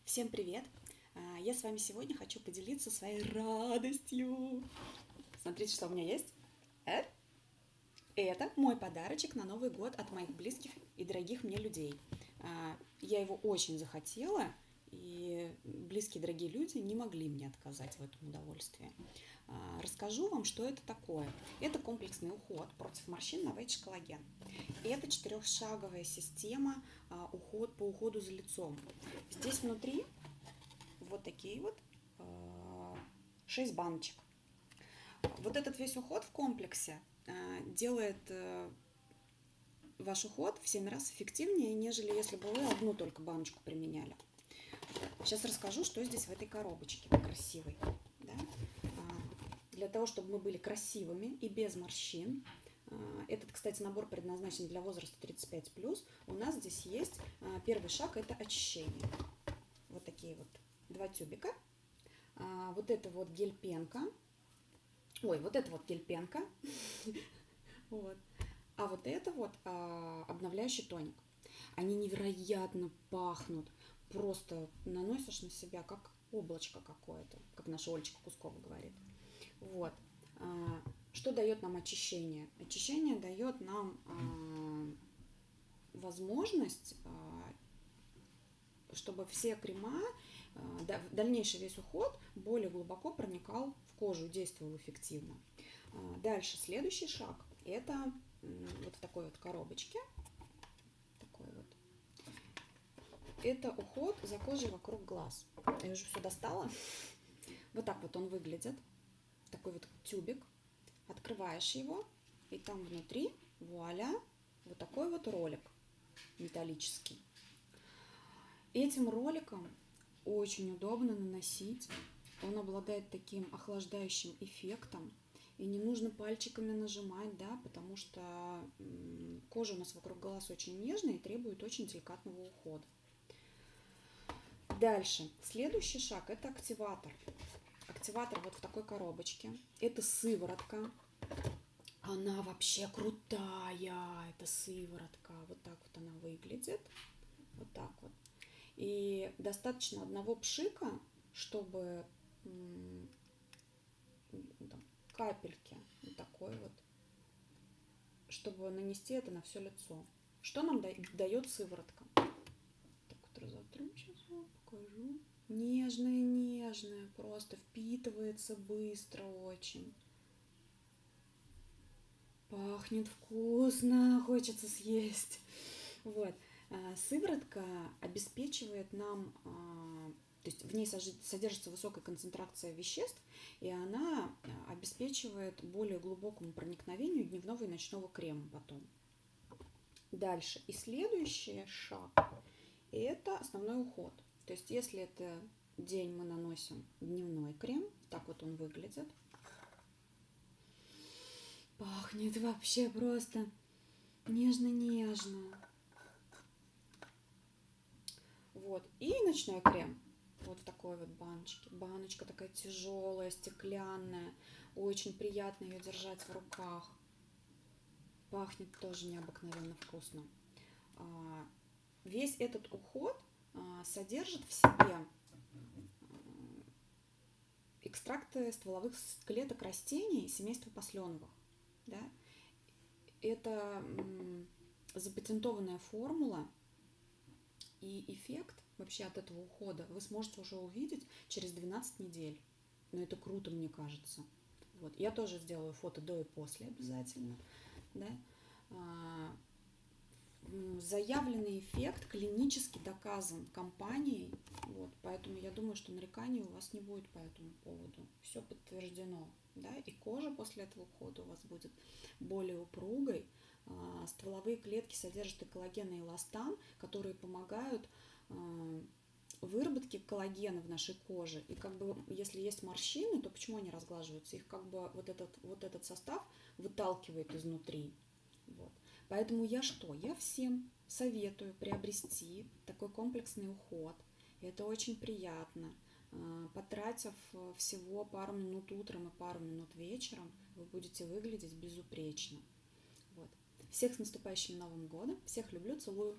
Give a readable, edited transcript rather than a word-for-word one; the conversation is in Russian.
Всем привет! Я с вами сегодня хочу поделиться своей радостью. Смотрите, что у меня есть. Это мой подарочек на Новый год от моих близких и дорогих мне людей. Я его очень захотела, и близкие дорогие люди не могли мне отказать в этом удовольствии. Расскажу вам, что это такое. Это комплексный уход против морщин Novage коллаген. Это 4-шаговая система по уходу за лицом. Здесь внутри вот такие вот 6 баночек. Вот этот весь уход в комплексе делает ваш уход в 7 раз эффективнее, нежели если бы вы одну только баночку применяли. Сейчас расскажу, что здесь в этой коробочке красивой. Да? Для того, чтобы мы были красивыми и без морщин. Этот, кстати, набор предназначен для возраста 35+. У нас здесь есть первый шаг – это очищение. Вот такие вот 2 тюбика. Вот это вот гель-пенка. Ой, вот это вот гель-пенка. Вот. А вот это вот обновляющий тоник. Они невероятно пахнут. Просто наносишь на себя как облачко какое-то, как наша Олечка Кускова говорит. Вот. Что дает нам очищение? Очищение дает нам возможность, чтобы все крема, дальнейший весь уход более глубоко проникал в кожу, действовал эффективно. Дальше, следующий шаг, это вот в такой вот коробочке. Такой вот. Это уход за кожей вокруг глаз. Я уже все достала. Вот так вот он выглядит. Такой вот тюбик. Открываешь его, и там внутри, вуаля, вот такой вот ролик металлический. Этим роликом очень удобно наносить. Он обладает таким охлаждающим эффектом. И не нужно пальчиками нажимать, да, потому что кожа у нас вокруг глаз очень нежная и требует очень деликатного ухода. Дальше. Следующий шаг – это активатор. Активатор вот в такой коробочке. Это сыворотка. Она вообще крутая. Это сыворотка. Вот так вот она выглядит. Вот так вот. И достаточно одного пшика, чтобы капельки вот такой вот, чтобы нанести это на все лицо. Что нам дает сыворотка? Так вот разотру, сейчас вам покажу. Нежная, просто впитывается быстро очень. Пахнет вкусно, хочется съесть. Вот. Сыворотка обеспечивает нам, то есть в ней содержится высокая концентрация веществ, и она обеспечивает более глубокому проникновению дневного и ночного крема потом. Дальше. И следующий шаг – это основной уход. То есть если это день, мы наносим дневной крем, так вот он выглядит. Пахнет вообще просто нежно-нежно. Вот. И ночной крем. Вот в такой вот баночке. Баночка такая тяжелая, стеклянная. Очень приятно ее держать в руках. Пахнет тоже необыкновенно вкусно. Весь этот уход содержит в себе экстракты стволовых клеток растений семейства посленовых. Да? Это запатентованная формула, и эффект вообще от этого ухода вы сможете уже увидеть через 12 недель. Но это круто, мне кажется. Вот. Я тоже сделаю фото до и после обязательно. Да? Заявленный эффект клинически доказан компанией. Вот. Поэтому я думаю, что нареканий у вас не будет по этому поводу. Все подтверждено. Да? И кожа после этого ухода у вас будет более упругой. Стволовые клетки содержат и коллаген, и эластан, которые помогают выработке коллагена в нашей коже. И как бы если есть морщины, то почему они разглаживаются? Их как бы вот этот состав выталкивает изнутри. Вот. Поэтому я всем советую приобрести такой комплексный уход. И это очень приятно. Потратив всего пару минут утром и пару минут вечером, вы будете выглядеть безупречно. Вот. Всех с наступающим Новым годом. Всех люблю, целую.